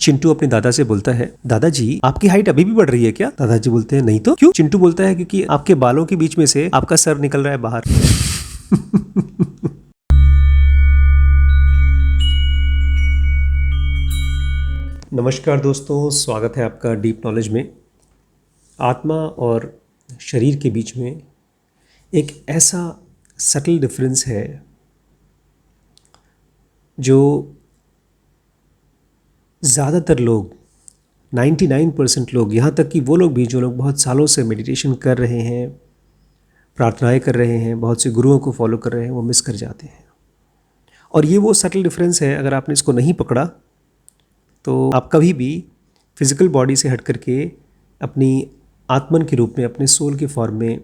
चिंटू अपने दादा से बोलता है, दादाजी आपकी हाइट अभी भी बढ़ रही है क्या? दादाजी बोलते हैं, नहीं तो क्यों? चिंटू बोलता है, क्योंकि आपके बालों के बीच में से आपका सर निकल रहा है बाहर। नमस्कार दोस्तों, स्वागत है आपका डीप नॉलेज में। आत्मा और शरीर के बीच में एक ऐसा सटल डिफरेंस है जो ज़्यादातर लोग 99% लोग, यहाँ तक कि वो लोग भी जो लोग बहुत सालों से मेडिटेशन कर रहे हैं, प्रार्थनाएं कर रहे हैं, बहुत से गुरुओं को फॉलो कर रहे हैं, वो मिस कर जाते हैं। और ये वो सटल डिफरेंस है, अगर आपने इसको नहीं पकड़ा तो आप कभी भी फिज़िकल बॉडी से हट करके अपनी आत्मन के रूप में, अपने सोल के फॉर्म में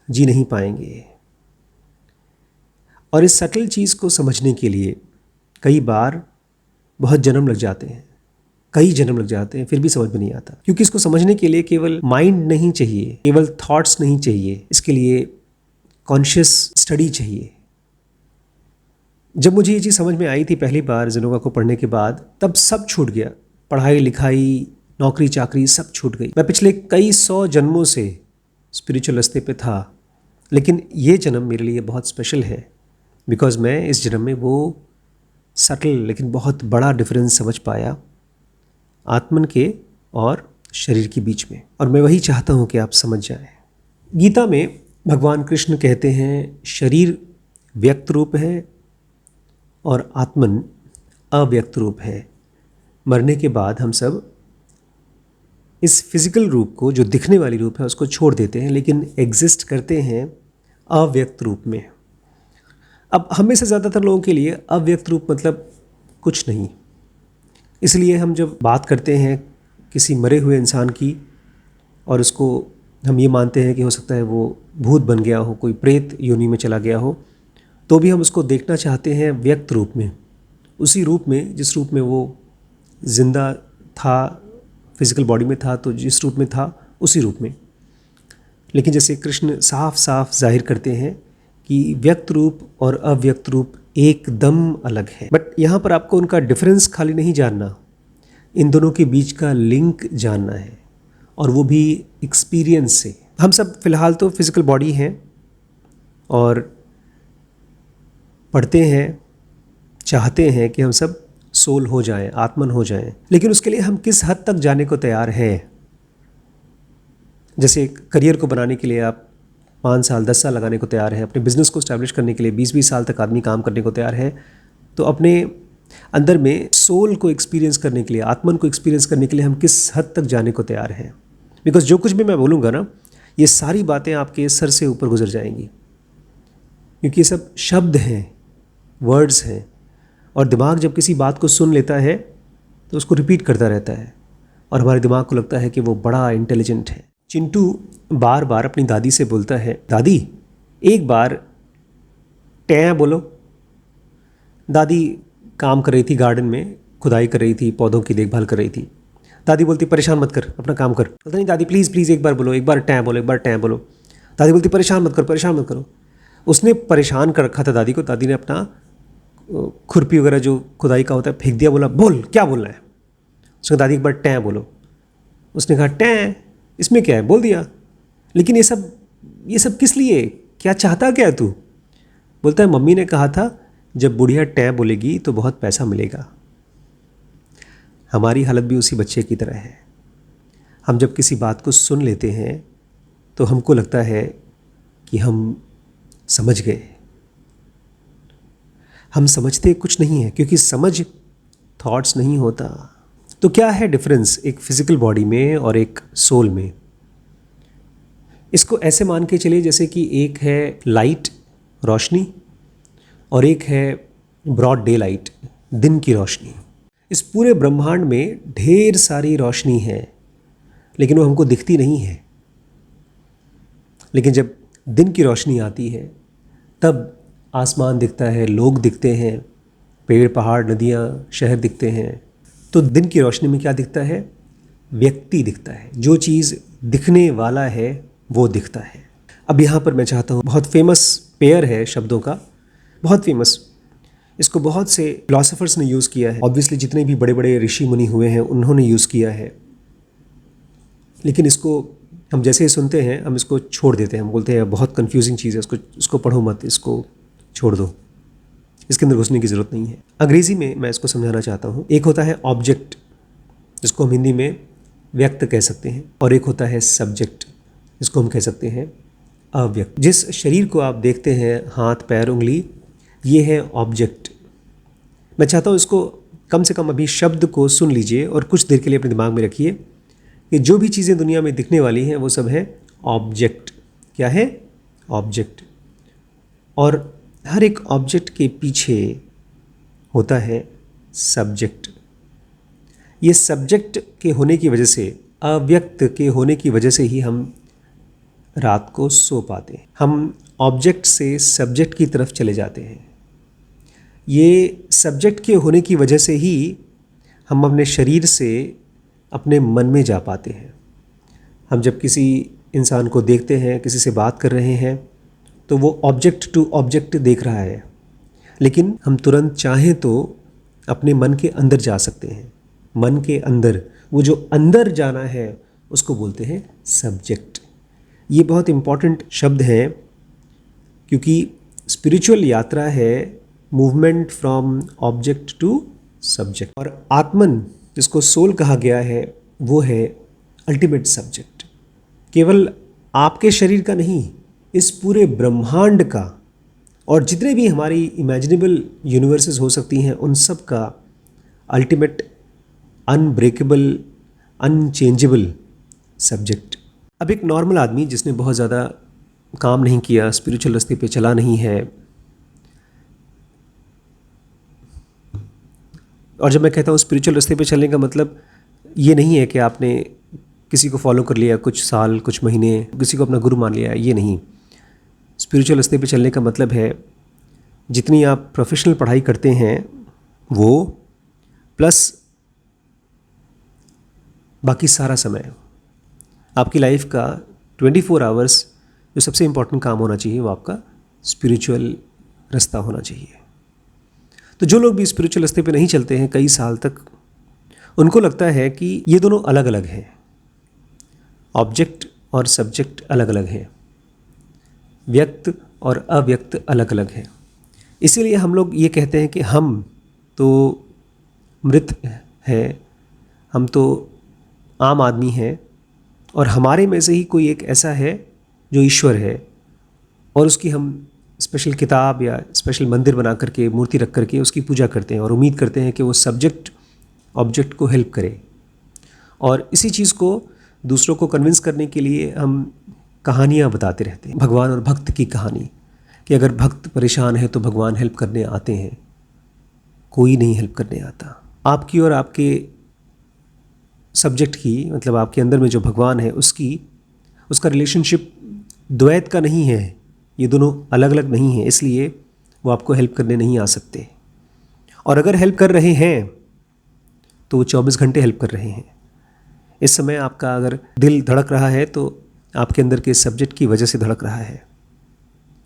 जी नहीं पाएंगे। और इस सटल चीज़ को समझने के लिए कई बार बहुत जन्म लग जाते हैं, कई जन्म लग जाते हैं, फिर भी समझ में नहीं आता। क्योंकि इसको समझने के लिए केवल माइंड नहीं चाहिए, केवल थॉट्स नहीं चाहिए, इसके लिए कॉन्शियस स्टडी चाहिए। जब मुझे ये चीज़ समझ में आई थी पहली बार ज़ेनोगा को पढ़ने के बाद, तब सब छूट गया। पढ़ाई लिखाई, नौकरी चाकरी सब छूट गई। मैं पिछले कई 100 जन्मों से स्पिरिचुअल रास्ते पे था, लेकिन ये जन्म मेरे लिए बहुत स्पेशल है, बिकॉज़ मैं इस जन्म में वो सटल लेकिन बहुत बड़ा डिफरेंस समझ पाया आत्मन के और शरीर के बीच में। और मैं वही चाहता हूँ कि आप समझ जाएं। गीता में भगवान कृष्ण कहते हैं, शरीर व्यक्त रूप है और आत्मन अव्यक्त रूप है। मरने के बाद हम सब इस फिजिकल रूप को, जो दिखने वाली रूप है, उसको छोड़ देते हैं, लेकिन एग्जिस्ट करते हैं अव्यक्त रूप में। अब हमें से ज़्यादातर लोगों के लिए अव्यक्त रूप मतलब कुछ नहीं। इसलिए हम जब बात करते हैं किसी मरे हुए इंसान की और उसको हम ये मानते हैं कि हो सकता है वो भूत बन गया हो, कोई प्रेत योनि में चला गया हो, तो भी हम उसको देखना चाहते हैं व्यक्त रूप में, उसी रूप में जिस रूप में वो जिंदा था, फिजिकल बॉडी में था, तो जिस रूप में था उसी रूप में। लेकिन जैसे कृष्ण साफ साफ जाहिर करते हैं कि व्यक्त रूप और अव्यक्त रूप एकदम अलग है। बट यहाँ पर आपको उनका डिफरेंस खाली नहीं जानना, इन दोनों के बीच का लिंक जानना है, और वो भी एक्सपीरियंस से। हम सब फिलहाल तो फिजिकल बॉडी हैं और पढ़ते हैं, चाहते हैं कि हम सब सोल हो जाएं, आत्मन हो जाएं, लेकिन उसके लिए हम किस हद तक जाने को तैयार हैं। जैसे करियर को बनाने के लिए आप 5 साल 10 साल लगाने को तैयार है, अपने बिजनेस को स्टैब्लिश करने के लिए 20-20 साल तक आदमी काम करने को तैयार है, तो अपने अंदर में सोल को एक्सपीरियंस करने के लिए, आत्मन को एक्सपीरियंस करने के लिए हम किस हद तक जाने को तैयार हैं। बिकॉज जो कुछ भी मैं बोलूँगा ना, ये सारी बातें आपके सर से ऊपर गुजर जाएंगी, क्योंकि ये सब शब्द हैं, वर्ड्स हैं, और दिमाग जब किसी बात को सुन लेता है तो उसको रिपीट करता रहता है, और हमारे दिमाग को लगता है कि वो बड़ा इंटेलिजेंट है। चिंटू बार बार अपनी दादी से बोलता है, दादी एक बार टैं बोलो। दादी काम कर रही थी, गार्डन में खुदाई कर रही थी, पौधों की देखभाल कर रही थी। दादी बोलती, परेशान मत कर, अपना काम कर। बोलता नहीं दादी प्लीज़ प्लीज़ एक बार बोलो, एक बार टैं बोलो, एक बार टैं बोलो। दादी बोलती, परेशान मत करो, परेशान मत करो। उसने परेशान कर रखा था दादी को। दादी ने अपना खुरपी वगैरह जो खुदाई का होता है फेंक दिया, बोला बोल क्या बोलना है। उसने दादी एक बार टैं बोलो। उसने कहा टैं, इसमें क्या है, बोल दिया। लेकिन ये सब किस लिए, क्या चाहता क्या है तू? बोलता है मम्मी ने कहा था जब बुढ़िया टैं बोलेगी तो बहुत पैसा मिलेगा। हमारी हालत भी उसी बच्चे की तरह है। हम जब किसी बात को सुन लेते हैं तो हमको लगता है कि हम समझ गए। हम समझते कुछ नहीं है, क्योंकि समझ थॉट्स नहीं होता। तो क्या है डिफरेंस एक फिजिकल बॉडी में और एक सोल में? इसको ऐसे मान के चलिए जैसे कि एक है लाइट, रोशनी, और एक है ब्रॉड डे लाइट, दिन की रोशनी। इस पूरे ब्रह्मांड में ढेर सारी रोशनी है, लेकिन वो हमको दिखती नहीं है। लेकिन जब दिन की रोशनी आती है तब आसमान दिखता है, लोग दिखते हैं, पेड़ पहाड़ नदियाँ शहर दिखते हैं। तो दिन की रोशनी में क्या दिखता है? व्यक्ति दिखता है। जो चीज़ दिखने वाला है वो दिखता है। अब यहाँ पर मैं चाहता हूँ, बहुत फेमस पेयर है शब्दों का, बहुत फेमस, इसको बहुत से फिलोसोफर्स ने यूज़ किया है, ऑब्वियसली जितने भी बड़े बड़े ऋषि मुनि हुए हैं उन्होंने यूज़ किया है, लेकिन इसको हम जैसे ही सुनते हैं हम इसको छोड़ देते हैं। हम बोलते हैं बहुत कंफ्यूजिंग चीज़ है, इसको पढ़ो मत, इसको छोड़ दो, इसके अंदर घुसने की ज़रूरत नहीं है। अंग्रेज़ी में मैं इसको समझाना चाहता हूँ। एक होता है ऑब्जेक्ट, जिसको हम हिंदी में व्यक्त कह सकते हैं, और एक होता है सब्जेक्ट, जिसको हम कह सकते हैं अव्यक्त। जिस शरीर को आप देखते हैं, हाथ पैर उंगली, ये है ऑब्जेक्ट। मैं चाहता हूँ इसको कम से कम अभी शब्द को सुन लीजिए और कुछ देर के लिए अपने दिमाग में रखिए कि जो भी चीज़ें दुनिया में दिखने वाली हैं वो सब है ऑब्जेक्ट। क्या है? ऑब्जेक्ट। और हर एक ऑब्जेक्ट के पीछे होता है सब्जेक्ट। ये सब्जेक्ट के होने की वजह से, अव्यक्त के होने की वजह से ही हम रात को सो पाते हैं। हम ऑब्जेक्ट से सब्जेक्ट की तरफ चले जाते हैं। ये सब्जेक्ट के होने की वजह से ही हम अपने शरीर से अपने मन में जा पाते हैं। हम जब किसी इंसान को देखते हैं, किसी से बात कर रहे हैं, तो वो ऑब्जेक्ट टू ऑब्जेक्ट देख रहा है, लेकिन हम तुरंत चाहें तो अपने मन के अंदर जा सकते हैं। मन के अंदर, वो जो अंदर जाना है उसको बोलते हैं सब्जेक्ट। ये बहुत इम्पॉर्टेंट शब्द है, क्योंकि स्पिरिचुअल यात्रा है movement from object to subject. और आत्मन, जिसको सोल कहा गया है, वो है अल्टीमेट सब्जेक्ट। केवल आपके शरीर का नहीं, इस पूरे ब्रह्मांड का, और जितने भी हमारी इमेजिनेबल यूनिवर्सेस हो सकती हैं, उन सब का अल्टीमेट, अनब्रेकेबल, अनचेंजेबल सब्जेक्ट। अब एक नॉर्मल आदमी जिसने बहुत ज़्यादा काम नहीं किया, स्पिरिचुअल रास्ते पे चला नहीं है, और जब मैं कहता हूँ स्पिरिचुअल रास्ते पे चलने का मतलब ये नहीं है कि आपने किसी को फॉलो कर लिया कुछ साल, कुछ महीने, किसी को अपना गुरु मान लिया, ये नहीं। स्पिरिचुअल रास्ते पे चलने का मतलब है जितनी आप प्रोफेशनल पढ़ाई करते हैं वो, प्लस बाकी सारा समय आपकी लाइफ का 24 आवर्स जो सबसे इम्पोर्टेंट काम होना चाहिए वो आपका स्पिरिचुअल रास्ता होना चाहिए। तो जो लोग भी स्पिरिचुअल रास्ते पे नहीं चलते हैं कई साल तक, उनको लगता है कि ये दोनों अलग अलग हैं, ऑब्जेक्ट और सब्जेक्ट अलग अलग हैं, व्यक्त और अव्यक्त अलग अलग हैं। इसीलिए हम लोग ये कहते हैं कि हम तो मृत हैं, हम तो आम आदमी हैं, और हमारे में से ही कोई एक ऐसा है जो ईश्वर है, और उसकी हम स्पेशल किताब या स्पेशल मंदिर बना करके, मूर्ति रख करके उसकी पूजा करते हैं और उम्मीद करते हैं कि वो सब्जेक्ट ऑब्जेक्ट को हेल्प करे। और इसी चीज़ को दूसरों को कन्विंस करने के लिए हम कहानियाँ बताते रहते हैं, भगवान और भक्त की कहानी, कि अगर भक्त परेशान है तो भगवान हेल्प करने आते हैं। कोई नहीं हेल्प करने आता। आपकी और आपके सब्जेक्ट की, मतलब आपके अंदर में जो भगवान है उसका रिलेशनशिप द्वैत का नहीं है, ये दोनों अलग अलग नहीं है, इसलिए वो आपको हेल्प करने नहीं आ सकते। और अगर हेल्प कर रहे हैं तो वो 24 घंटे हेल्प कर रहे हैं। इस समय आपका अगर दिल धड़क रहा है तो आपके अंदर के सब्जेक्ट की वजह से धड़क रहा है।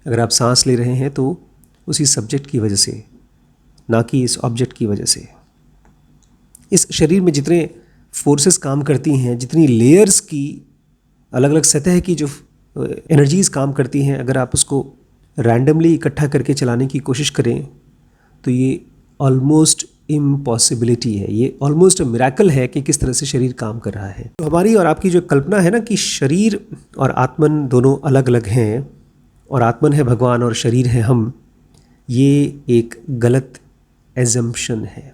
अगर आप सांस ले रहे हैं तो उसी सब्जेक्ट की वजह से, ना कि इस ऑब्जेक्ट की वजह से। इस शरीर में जितने फोर्सेस काम करती हैं, जितनी लेयर्स की, अलग अलग सतह की जो एनर्जीज़ काम करती हैं, अगर आप उसको रैंडमली इकट्ठा करके चलाने की कोशिश करें तो ये ऑलमोस्ट इम्पॉसिबिलिटी है, ये ऑलमोस्ट मिरेकल है कि किस तरह से शरीर काम कर रहा है। तो हमारी और आपकी जो कल्पना है ना कि शरीर और आत्मन दोनों अलग अलग हैं, और आत्मन है भगवान और शरीर है हम, ये एक गलत एजम्पशन है।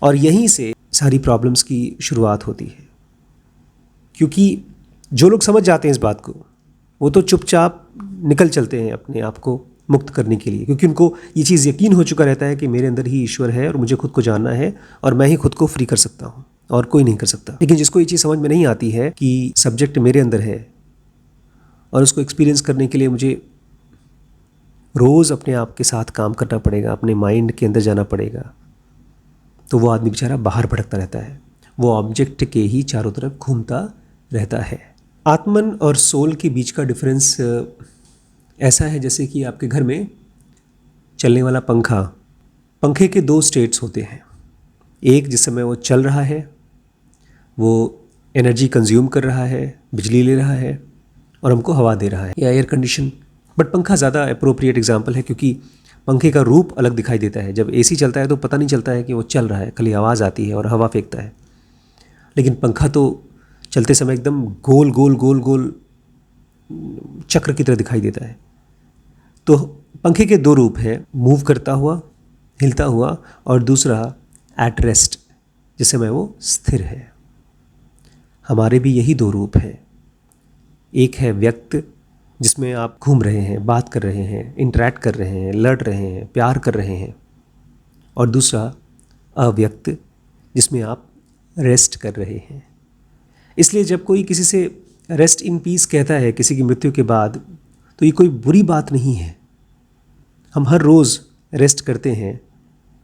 और यहीं से सारी प्रॉब्लम्स की शुरुआत होती है, क्योंकि जो लोग समझ जाते हैं इस बात को, वो तो चुपचाप निकल चलते हैं अपने आप को मुक्त करने के लिए, क्योंकि उनको ये चीज़ यकीन हो चुका रहता है कि मेरे अंदर ही ईश्वर है और मुझे खुद को जानना है और मैं ही खुद को फ्री कर सकता हूँ और कोई नहीं कर सकता। लेकिन जिसको ये चीज़ समझ में नहीं आती है कि सब्जेक्ट मेरे अंदर है और उसको एक्सपीरियंस करने के लिए मुझे रोज़ अपने आप के साथ काम करना पड़ेगा, अपने माइंड के अंदर जाना पड़ेगा, तो वो आदमी बेचारा बाहर भटकता रहता है, वो ऑब्जेक्ट के ही चारों तरफ घूमता रहता है। आत्मन और सोल के बीच का डिफरेंस ऐसा है जैसे कि आपके घर में चलने वाला पंखा पंखे के दो स्टेट्स होते हैं। एक जिस समय वो चल रहा है, वो एनर्जी कंज्यूम कर रहा है, बिजली ले रहा है और हमको हवा दे रहा है, या एयर कंडीशन। बट पंखा ज़्यादा अप्रोप्रिएट एग्जाम्पल है, क्योंकि पंखे का रूप अलग दिखाई देता है। जब एसी चलता है तो पता नहीं चलता है कि वो चल रहा है, खाली आवाज़ आती है और हवा फेंकता है। लेकिन पंखा तो चलते समय एकदम गोल गोल गोल गोल चक्र की तरह दिखाई देता है। तो पंखे के दो रूप हैं, मूव करता हुआ, हिलता हुआ, और दूसरा एट रेस्ट, जिस समय वो स्थिर है। हमारे भी यही दो रूप हैं। एक है व्यक्त, जिसमें आप घूम रहे हैं, बात कर रहे हैं, इंटरैक्ट कर रहे हैं, लड़ रहे हैं, प्यार कर रहे हैं, और दूसरा अव्यक्त, जिसमें आप रेस्ट कर रहे हैं। इसलिए जब कोई किसी से रेस्ट इन पीस कहता है किसी की मृत्यु के बाद, तो ये कोई बुरी बात नहीं है। हम हर रोज़ रेस्ट करते हैं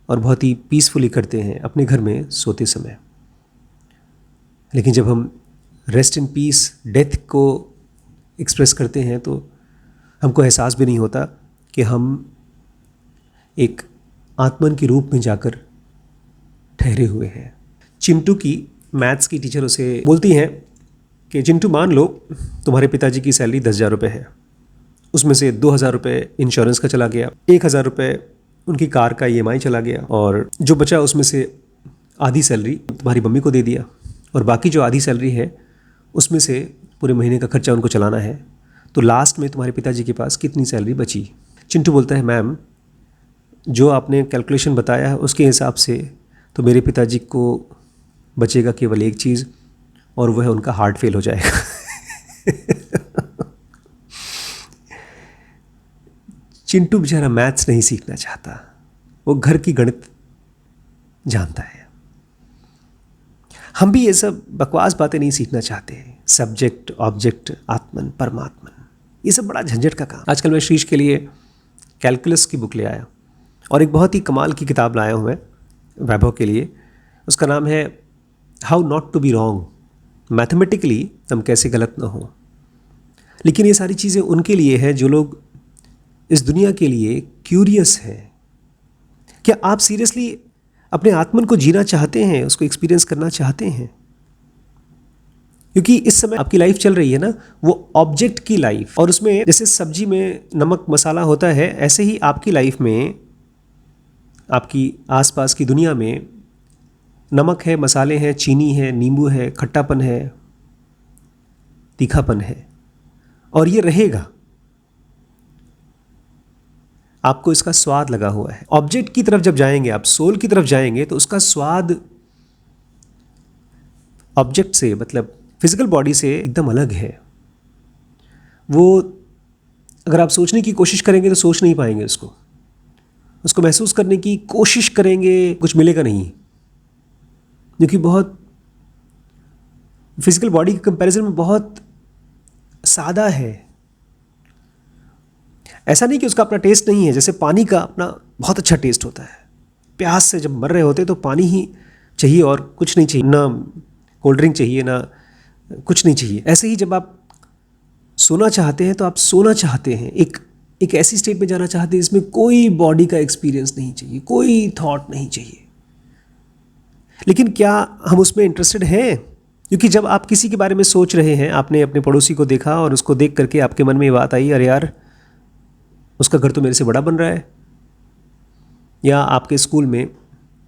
और बहुत ही पीसफुली करते हैं अपने घर में सोते समय। लेकिन जब हम रेस्ट इन पीस डेथ को एक्सप्रेस करते हैं तो हमको एहसास भी नहीं होता कि हम एक आत्मन के रूप में जाकर ठहरे हुए हैं। चिंटू की मैथ्स की टीचर उसे बोलती हैं कि चिंटू, मान लो तुम्हारे पिताजी की सैलरी 10,000 रुपये है, उसमें से 2,000 रुपये इंश्योरेंस का चला गया, 1,000 रुपये उनकी कार का EMI चला गया, और जो बचा उसमें से आधी सैलरी तुम्हारी मम्मी को दे दिया, और बाकी जो आधी सैलरी है उसमें से पूरे महीने का खर्चा उनको चलाना है। तो लास्ट में तुम्हारे पिताजी के पास कितनी सैलरी बची? चिंटू बोलता है, मैम जो आपने कैलकुलेशन बताया है उसके हिसाब से तो मेरे पिताजी को बचेगा केवल एक चीज़, और वह है उनका हार्ट फेल हो जाएगा। चिंटू बेचारा मैथ्स नहीं सीखना चाहता, वो घर की गणित जानता है। हम भी ये सब बकवास बातें नहीं सीखना चाहते। सब्जेक्ट, ऑब्जेक्ट, आत्मन, परमात्मन, ये सब बड़ा झंझट का काम। आजकल मैं श्रीश के लिए कैलकुलस की बुक ले आया और एक बहुत ही कमाल की किताब लाया हूँ मैं वैभव के लिए। उसका नाम है how not to be wrong, mathematically हम कैसे गलत ना हो। लेकिन ये सारी चीज़ें उनके लिए हैं जो लोग इस दुनिया के लिए क्यूरियस हैं। क्या आप सीरियसली अपने आत्मन को जीना चाहते हैं, उसको एक्सपीरियंस करना चाहते हैं? क्योंकि इस समय आपकी लाइफ चल रही है ना, वो ऑब्जेक्ट की लाइफ, और उसमें जैसे सब्जी में नमक मसाला होता है, ऐसे ही आपकी लाइफ में, आपकी आसपास की दुनिया में नमक है, मसाले हैं, चीनी है, नींबू है, खट्टापन है, तीखापन है, और ये रहेगा। आपको इसका स्वाद लगा हुआ है। ऑब्जेक्ट की तरफ जब जाएंगे, आप सोल की तरफ जाएंगे, तो उसका स्वाद ऑब्जेक्ट से, मतलब फिजिकल बॉडी से एकदम अलग है। वो अगर आप सोचने की कोशिश करेंगे तो सोच नहीं पाएंगे उसको महसूस करने की कोशिश करेंगे, कुछ मिलेगा नहीं, क्योंकि बहुत फिजिकल बॉडी के कंपैरिजन में बहुत सादा है। ऐसा नहीं कि उसका अपना टेस्ट नहीं है, जैसे पानी का अपना बहुत अच्छा टेस्ट होता है। प्यास से जब मर रहे होते तो पानी ही चाहिए और कुछ नहीं चाहिए, ना कोल्ड ड्रिंक चाहिए, ना कुछ नहीं चाहिए। ऐसे ही जब आप सोना चाहते हैं तो आप सोना चाहते हैं, एक ऐसी स्टेट में जाना चाहते हैं जिसमें कोई बॉडी का एक्सपीरियंस नहीं चाहिए, कोई थॉट नहीं चाहिए। लेकिन क्या हम उसमें इंटरेस्टेड हैं? क्योंकि जब आप किसी के बारे में सोच रहे हैं, आपने अपने पड़ोसी को देखा और उसको देख करके आपके मन में ये बात आई, अरे यार उसका घर तो मेरे से बड़ा बन रहा है। या आपके स्कूल में,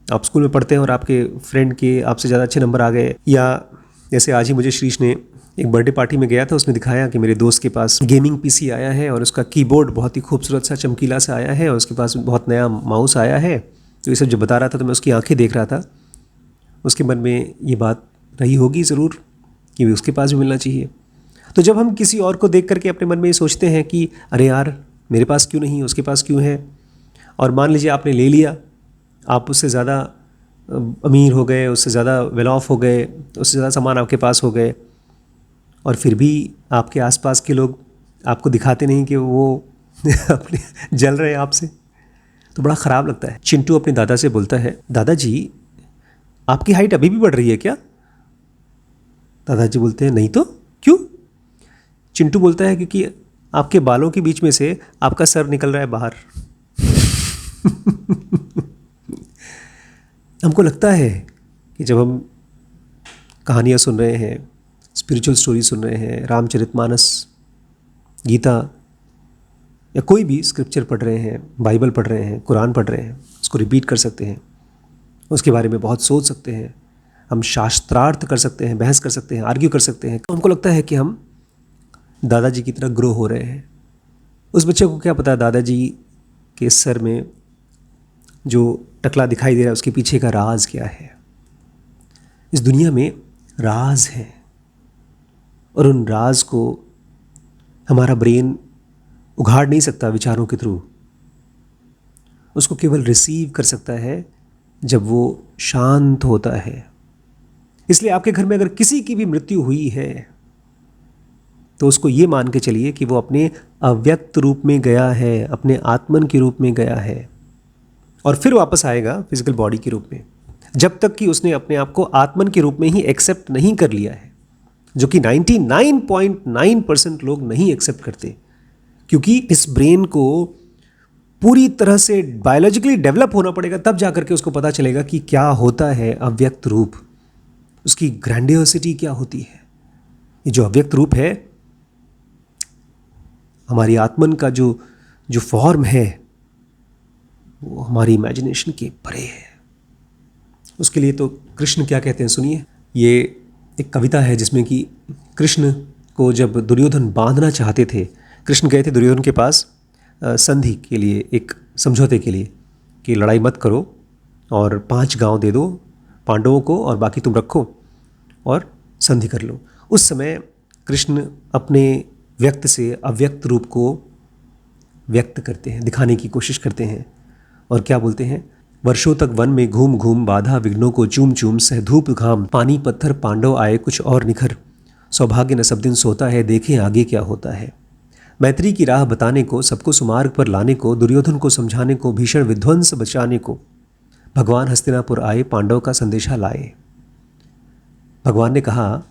आप स्कूल में पढ़ते हैं और आपके फ्रेंड के आपसे ज़्यादा अच्छे नंबर आ गए। या जैसे आज ही मुझे श्रीश ने एक बर्थडे पार्टी में गया था, उसने दिखाया कि मेरे दोस्त के पास गेमिंग पीसी आया है और उसका कीबोर्ड बहुत ही खूबसूरत सा चमकीला सा आया है और उसके पास बहुत नया माउस आया है। तो ये सब जब बता रहा था तो मैं उसकी आंखें देख रहा था। उसके मन में ये बात रही होगी ज़रूर कि उसके पास भी मिलना चाहिए। तो जब हम किसी और को देख करके अपने मन में ये सोचते हैं कि अरे यार मेरे पास क्यों नहीं, उसके पास क्यों है, और मान लीजिए आपने ले लिया, आप उससे ज़्यादा अमीर हो गए, उससे ज़्यादा वेल ऑफ हो गए, उससे ज़्यादा सामान आपके पास हो गए, और फिर भी आपके आसपास के लोग आपको दिखाते नहीं कि वो अपने जल रहे हैं आपसे, तो बड़ा ख़राब लगता है। चिंटू अपने दादा से बोलता है, दादाजी आपकी हाइट अभी भी बढ़ रही है क्या? दादाजी बोलते हैं, नहीं तो, क्यों? चिंटू बोलता है, क्योंकि आपके बालों के बीच में से आपका सर निकल रहा है बाहर। हमको लगता है कि जब हम कहानियाँ सुन रहे हैं, स्पिरिचुअल स्टोरी सुन रहे हैं, रामचरितमानस, गीता या कोई भी स्क्रिप्चर पढ़ रहे हैं, बाइबल पढ़ रहे हैं, कुरान पढ़ रहे हैं, उसको रिपीट कर सकते हैं, उसके बारे में बहुत सोच सकते हैं, हम शास्त्रार्थ कर सकते हैं, बहस कर सकते हैं, आर्ग्यू कर सकते हैं। हमको लगता है कि हम दादाजी की तरह ग्रो हो रहे हैं। उस बच्चे को क्या पता दादाजी के सर में जो टकला दिखाई दे रहा है उसके पीछे का राज क्या है। इस दुनिया में राज है और उन राज को हमारा ब्रेन उघाड़ नहीं सकता विचारों के थ्रू। उसको केवल रिसीव कर सकता है जब वो शांत होता है। इसलिए आपके घर में अगर किसी की भी मृत्यु हुई है तो उसको ये मान के चलिए कि वो अपने अव्यक्त रूप में गया है, अपने आत्मन के रूप में गया है और फिर वापस आएगा फिजिकल बॉडी के रूप में, जब तक कि उसने अपने आप को आत्मन के रूप में ही एक्सेप्ट नहीं कर लिया है, जो कि 99.9% लोग नहीं एक्सेप्ट करते, क्योंकि इस ब्रेन को पूरी तरह से बायोलॉजिकली डेवलप होना पड़ेगा, तब जाकर के उसको पता चलेगा कि क्या होता है अव्यक्त रूप, उसकी ग्रैंडियोसिटी क्या होती है। ये जो अव्यक्त रूप है, हमारी आत्मन का जो फॉर्म है वो हमारी इमेजिनेशन के परे है। उसके लिए तो कृष्ण क्या कहते हैं सुनिए। ये एक कविता है जिसमें कि कृष्ण को जब दुर्योधन बांधना चाहते थे, कृष्ण गए थे दुर्योधन के पास संधि के लिए, एक समझौते के लिए कि लड़ाई मत करो और 5 गांव दे दो पांडवों को और बाकी तुम रखो और संधि कर लो। उस समय कृष्ण अपने व्यक्त से अव्यक्त रूप को व्यक्त करते हैं, दिखाने की कोशिश करते हैं और क्या बोलते हैं। वर्षों तक वन में घूम घूम बाधा विघ्नों को चूम चूम, सह धूप घाम पानी पत्थर पांडव आए कुछ और निखर, सौभाग्य न सब दिन सोता है देखें आगे क्या होता है। मैत्री की राह बताने को, सबको सुमार्ग पर लाने को, दुर्योधन को समझाने को, भीषण विध्वंस बचाने को भगवान हस्तिनापुर आए, पांडव का संदेशा लाए। भगवान ने कहा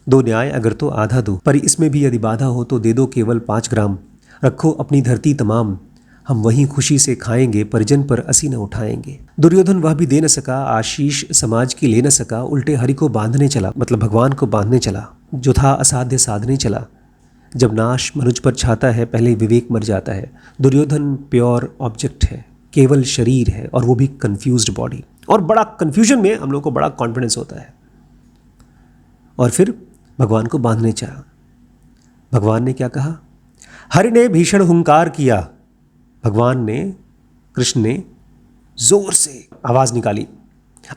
2 न्याय अगर तो आधा दो, पर इसमें भी यदि बाधा हो तो दे दो केवल 5 ग्राम, रखो अपनी धरती तमाम, हम वहीं खुशी से खाएंगे, परिजन पर असी न उठाएंगे। दुर्योधन वह भी दे न सका, आशीष समाज की ले न सका, उल्टे हरि को बांधने चला, मतलब भगवान को बांधने चला, जो था असाध्य साधने चला। जब नाश मनुज पर छाता है पहले विवेक मर जाता है। दुर्योधन प्योर ऑब्जेक्ट है, केवल शरीर है और वो भी कंफ्यूज्ड बॉडी। और बड़ा कंफ्यूजन में हम लोग को बड़ा कॉन्फिडेंस होता है। और फिर भगवान को बांधने चाहा। भगवान ने क्या कहा, हरि ने भीषण हुंकार किया। भगवान ने, कृष्ण ने जोर से आवाज निकाली,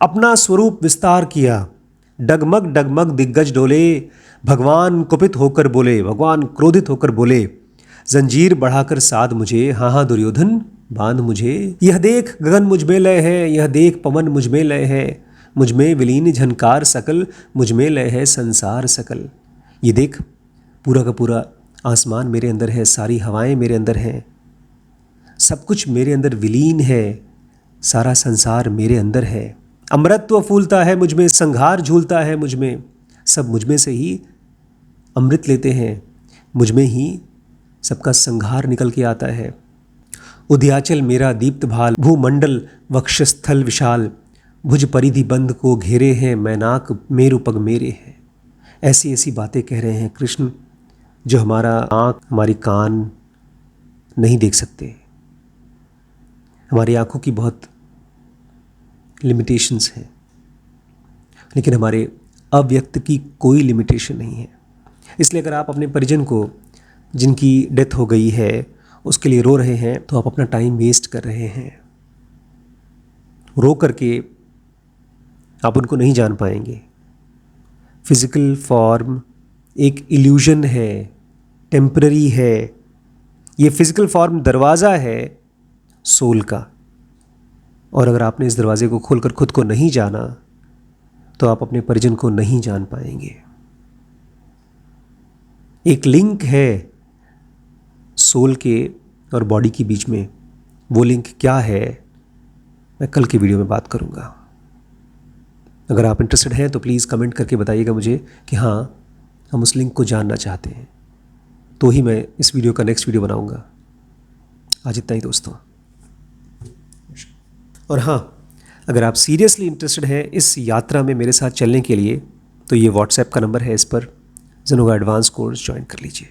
अपना स्वरूप विस्तार किया। डगमग डगमग दिग्गज डोले, भगवान कुपित होकर बोले, भगवान क्रोधित होकर बोले, जंजीर बढ़ाकर साध मुझे, हाँ हाँ दुर्योधन बांध मुझे। यह देख गगन मुझ में लय है, यह देख पवन मुझ में लय है, मुझ में विलीन झनकार सकल, मुझ में लय है संसार सकल। ये देख पूरा का पूरा आसमान मेरे अंदर है, सारी हवाएं मेरे अंदर हैं, सब कुछ मेरे अंदर विलीन है, सारा संसार मेरे अंदर है। अमृतत्व फूलता है मुझ में, संघार झूलता है मुझ में, सब मुझ में से ही अमृत लेते हैं, मुझ में ही सबका संघार निकल के आता है। उदयाचल मेरा दीप्त भाल, भूमंडल वक्षस्थल विशाल, भुज परिधि बंद को घेरे हैं, मैनाक मेरु पग मेरे हैं। ऐसी ऐसी बातें कह रहे हैं कृष्ण जो हमारा आँख, हमारी कान नहीं देख सकते। हमारी आँखों की बहुत लिमिटेशंस हैं, लेकिन हमारे अव्यक्त की कोई लिमिटेशन नहीं है। इसलिए अगर आप अपने परिजन को जिनकी डेथ हो गई है उसके लिए रो रहे हैं तो आप अपना टाइम वेस्ट कर रहे हैं। रो करके आप उनको नहीं जान पाएंगे। फिजिकल फॉर्म एक इल्यूजन है, टेम्पररी है। ये फिजिकल फॉर्म दरवाज़ा है सोल का, और अगर आपने इस दरवाजे को खोलकर खुद को नहीं जाना तो आप अपने परिजन को नहीं जान पाएंगे। एक लिंक है सोल के और बॉडी के बीच में, वो लिंक क्या है मैं कल की वीडियो में बात करूंगा। अगर आप इंटरेस्टेड हैं तो प्लीज़ कमेंट करके बताइएगा मुझे कि हाँ हम उस लिंक को जानना चाहते हैं, तो ही मैं इस वीडियो का नेक्स्ट वीडियो बनाऊंगा। आज इतना ही दोस्तों। और हाँ, अगर आप सीरियसली इंटरेस्टेड हैं इस यात्रा में मेरे साथ चलने के लिए, तो ये व्हाट्सएप का नंबर है, इस पर ज़ेनोगा एडवांस कोर्स ज्वाइन कर लीजिए।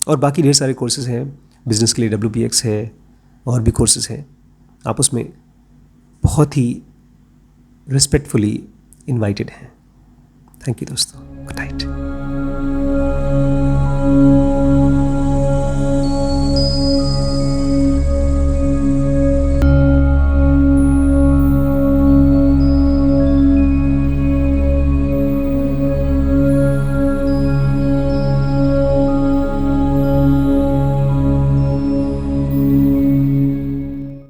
और बाकी ढेर सारे कोर्सेज़ हैं, बिजनेस के लिए WPX है, और भी कोर्सेज़ हैं। आप उसमें बहुत ही रिस्पेक्टफुली इनवाइटेड हैं। थैंक यू दोस्तों, गुड नाइट।